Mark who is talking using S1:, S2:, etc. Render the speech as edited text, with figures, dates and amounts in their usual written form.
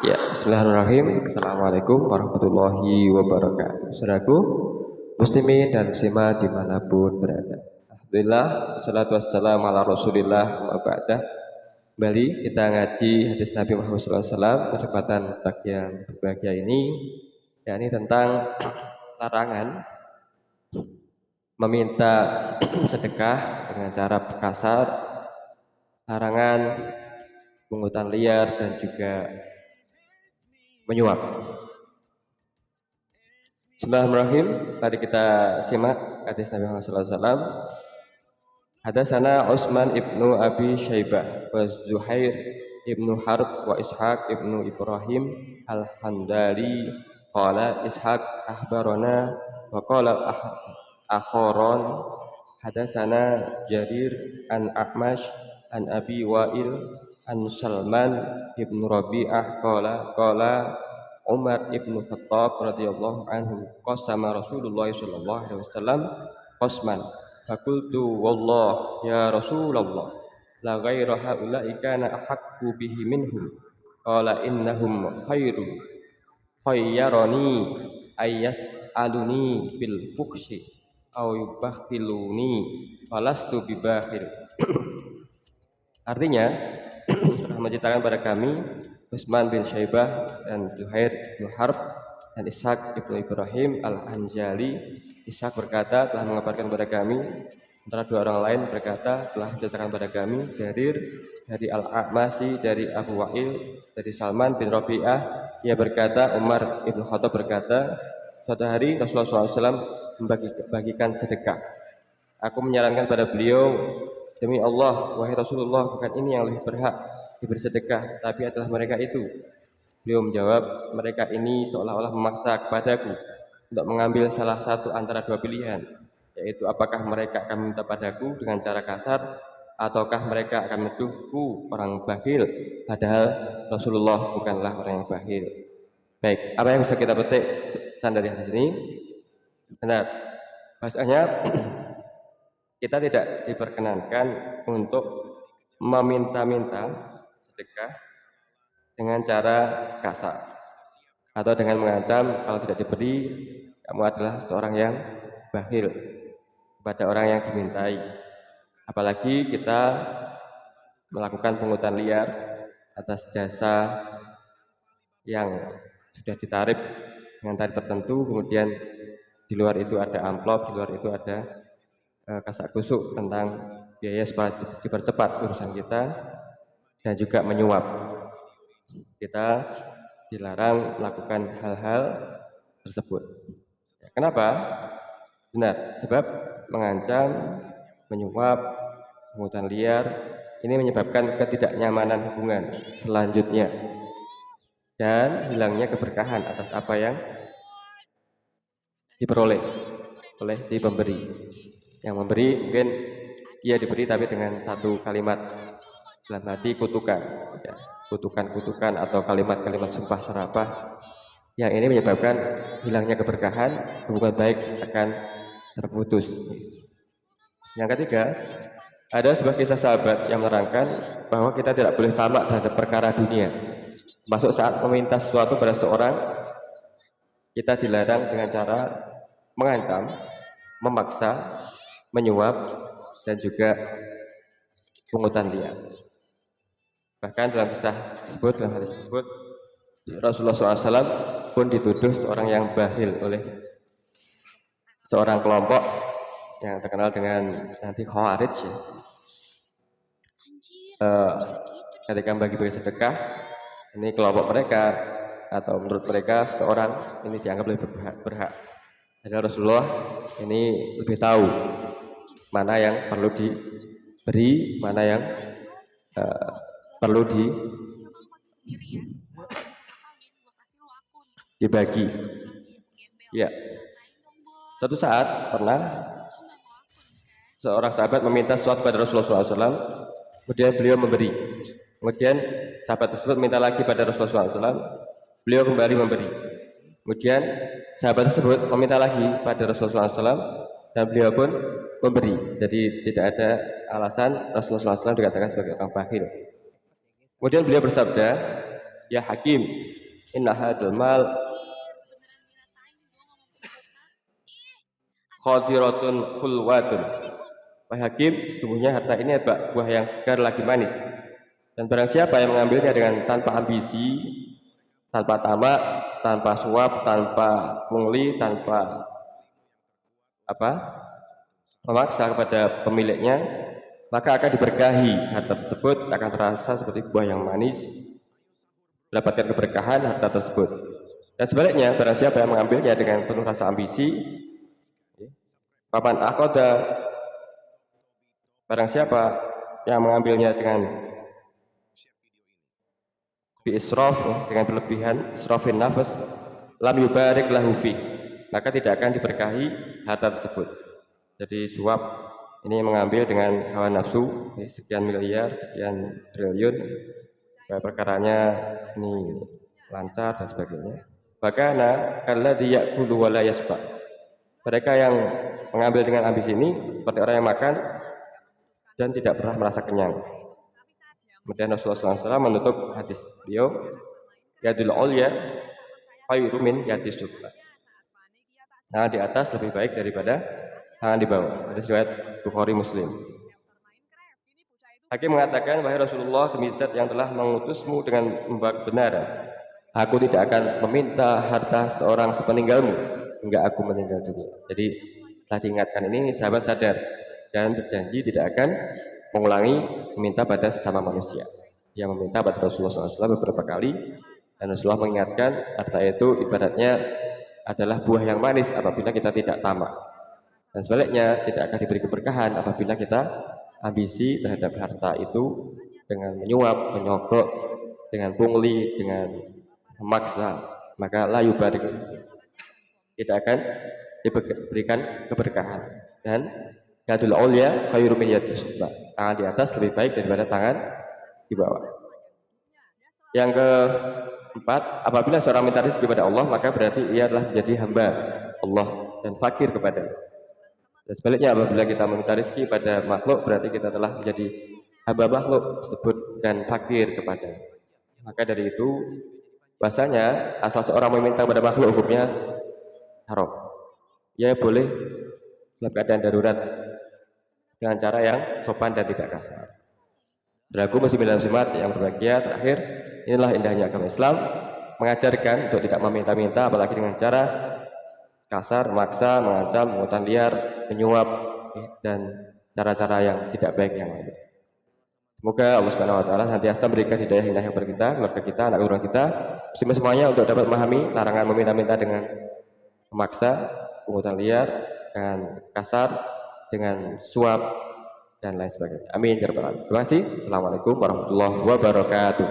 S1: Ya, bismillahirrahmanirrahim. Assalamualaikum warahmatullahi wabarakatuh. Saudaraku, muslimin dan muslimah dimanapun berada. Alhamdulillah, salatu wassalamu ala rasulillah wa ba'dah. Kembali kita ngaji hadis Nabi Muhammad SAW kesempatan yang berbahagia ini, yakni tentang larangan meminta sedekah dengan cara kasar, larangan pungutan liar dan juga menyuap. Bismillahirrahmanirrahim. Mari kita simak hadis Nabi Muhammad SAW. Hadatsana Utsman ibnu Abi Syaibah wa Zuhair ibnu Harb wa Ishaq ibnu Ibrahim al-Handali qala Ishaq akhbarana wa qala akharon hadatsana Jarir an A'mash an Abi Wa'il an Salman ibnu Rabi'ah qala Umar ibnu Khattab radhiyallahu anhu qasama Rasulullah sallallahu alaihi wasallam qasman fakultu wallah ya Rasulullah la ghaira haula'i kana ahaqqu bihi minhum qala innahum khayyarani ayyas aluni bil fukhshi aw yubakhiluni falastu bibakhil. Artinya sudah menceritakan pada kami Utsman bin Syaibah dan Zuhair bin Harb dan Ishaq ibnu Ibrahim al-Hanzali. Ishaq berkata telah mengabarkan kepada kami, antara dua orang lain berkata telah menceritakan kepada kami Jarir dari Al-A'masi dari Abu Wa'il dari Salman bin Rabi'ah. Ia berkata Umar ibnu Khattab berkata, suatu hari Rasulullah SAW membagikan sedekah. Aku menyarankan pada beliau, demi Allah, wahai Rasulullah, bukan ini yang lebih berhak diberi sedekah, tapi adalah mereka itu. Beliau menjawab, mereka ini seolah-olah memaksa kepadaku untuk mengambil salah satu antara dua pilihan, yaitu apakah mereka akan meminta padaku dengan cara kasar, ataukah mereka akan menuduhku orang bakhil, padahal Rasulullah bukanlah orang yang bakhil. Baik, apa yang bisa kita petik pesan dari hadis ini? Benar, bahasanya kita tidak diperkenankan untuk meminta-minta sedekah dengan cara kasar atau dengan mengancam kalau tidak diberi kamu adalah seorang yang bakhil kepada orang yang dimintai. Apalagi kita melakukan pungutan liar atas jasa yang sudah ditarif dengan tarif tertentu, kemudian di luar itu ada amplop, di luar itu ada kasak kusuk tentang biaya supaya dipercepat urusan kita, dan juga menyuap. Kita dilarang melakukan hal-hal tersebut. Kenapa? Benar, sebab mengancam, menyuap, pungutan liar ini menyebabkan ketidaknyamanan hubungan selanjutnya dan hilangnya keberkahan atas apa yang diperoleh oleh si pemberi. Yang memberi mungkin ia diberi tapi dengan satu kalimat dalam hati kutukan, ya, kutukan atau kalimat-kalimat sumpah serapah yang ini menyebabkan hilangnya keberkahan, hubungan baik akan terputus. Yang ketiga, ada sebuah kisah sahabat yang menerangkan bahwa kita tidak boleh tamak terhadap perkara dunia. Masuk saat meminta sesuatu pada seorang, kita dilarang dengan cara mengancam, memaksa, menyuap, dan juga pungutan liar. Bahkan dalam kisah tersebut, dalam hadis tersebut, Rasulullah SAW pun dituduh seorang yang bakhil oleh seorang kelompok yang terkenal dengan nanti Khawarij, ya. Ketika bagi-bagi sedekah, ini kelompok mereka atau menurut mereka seorang ini dianggap lebih berhak. Padahal Rasulullah ini lebih tahu mana yang perlu diberi, mana yang perlu dibagi. Ya, suatu saat pernah seorang sahabat meminta sesuatu pada Rasulullah SAW, kemudian beliau memberi. Kemudian sahabat tersebut minta lagi pada Rasulullah SAW, beliau kembali memberi. Kemudian sahabat tersebut meminta lagi pada Rasulullah SAW dan beliau pun memberi. Jadi tidak ada alasan Rasulullah SAW dikatakan sebagai orang bakhil. Kemudian beliau bersabda, ya Hakim, inna hadzal mal khadiratun khulwatun. Wahai Hakim, sesungguhnya harta ini buah yang segar lagi manis. Dan barang siapa yang mengambilnya dengan tanpa ambisi, tanpa tamak, tanpa suap, tanpa pungli, tanpa memaksa kepada pemiliknya, maka akan diberkahi. Harta tersebut akan terasa seperti buah yang manis, mendapatkan keberkahan harta tersebut. Dan sebaliknya, barang siapa yang mengambilnya dengan penuh rasa ambisi, paman akhoda, barang siapa yang mengambilnya dengan biisrof, dengan berlebihan, israfin nafas, lam yubarik lahu fi, maka tidak akan diberkahi harta tersebut. Jadi suap ini mengambil dengan hawa nafsu, sekian miliar, sekian triliun, supaya perkaranya ini lancar dan sebagainya. Bakana alladzi ya'kulu wa la yashba. Mereka yang mengambil dengan ambisi ini seperti orang yang makan dan tidak pernah merasa kenyang. Kemudian Rasulullah SAW menutup hadis beliau, yadul ulya khairu min yadis sufla. Tangan di atas lebih baik daripada tangan di bawah. Hadis riwayat Bukhari Muslim. Hakim mengatakan, wahai Rasulullah, demi zat yang telah mengutusmu dengan membawa kebenaran, aku tidak akan meminta harta seorang sepeninggalmu hingga aku meninggal dunia. Jadi setelah diingatkan ini, sahabat sadar dan berjanji tidak akan mengulangi meminta pada sesama manusia. Dia meminta pada Rasulullah SAW beberapa kali, dan Rasulullah mengingatkan harta itu ibaratnya adalah buah yang manis apabila kita tidak tamak, dan sebaliknya tidak akan diberi keberkahan apabila kita ambisi terhadap harta itu dengan menyuap, menyogok, dengan pungli, dengan memaksa, maka la yubarik, tidak akan diberikan keberkahan. Dan yadul ulya khairu min yadis sufla, tangan di atas lebih baik daripada tangan di bawah. Yang keempat, apabila seorang minta rezeki kepada Allah, maka berarti ia telah menjadi hamba Allah dan fakir kepadanya. Dan sebaliknya, apabila kita meminta rezeki pada makhluk, berarti kita telah menjadi hamba makhluk tersebut dan fakir kepadanya. Maka dari itu, bahasanya asal seorang meminta kepada makhluk hukumnya haram. Ia boleh dalam keadaan darurat dengan cara yang sopan dan tidak kasar. Saudaraku muslimin dan muslimat yang berbahagia, terakhir, inilah indahnya agama Islam, mengajarkan untuk tidak meminta-minta, apalagi dengan cara kasar, memaksa, mengancam, pungutan liar, menyuap, dan cara-cara yang tidak baik yang lain. Semoga Allah Subhanahu wa taala senantiasa berikan hidayah kepada kita, keluarga kita, anak keluarga kita, semuanya untuk dapat memahami larangan meminta-minta dengan memaksa, pungutan liar, dengan kasar, dengan suap, dan lain sebagainya. Amin ya rabbal alamin. Terima kasih. Assalamualaikum warahmatullahi wabarakatuh.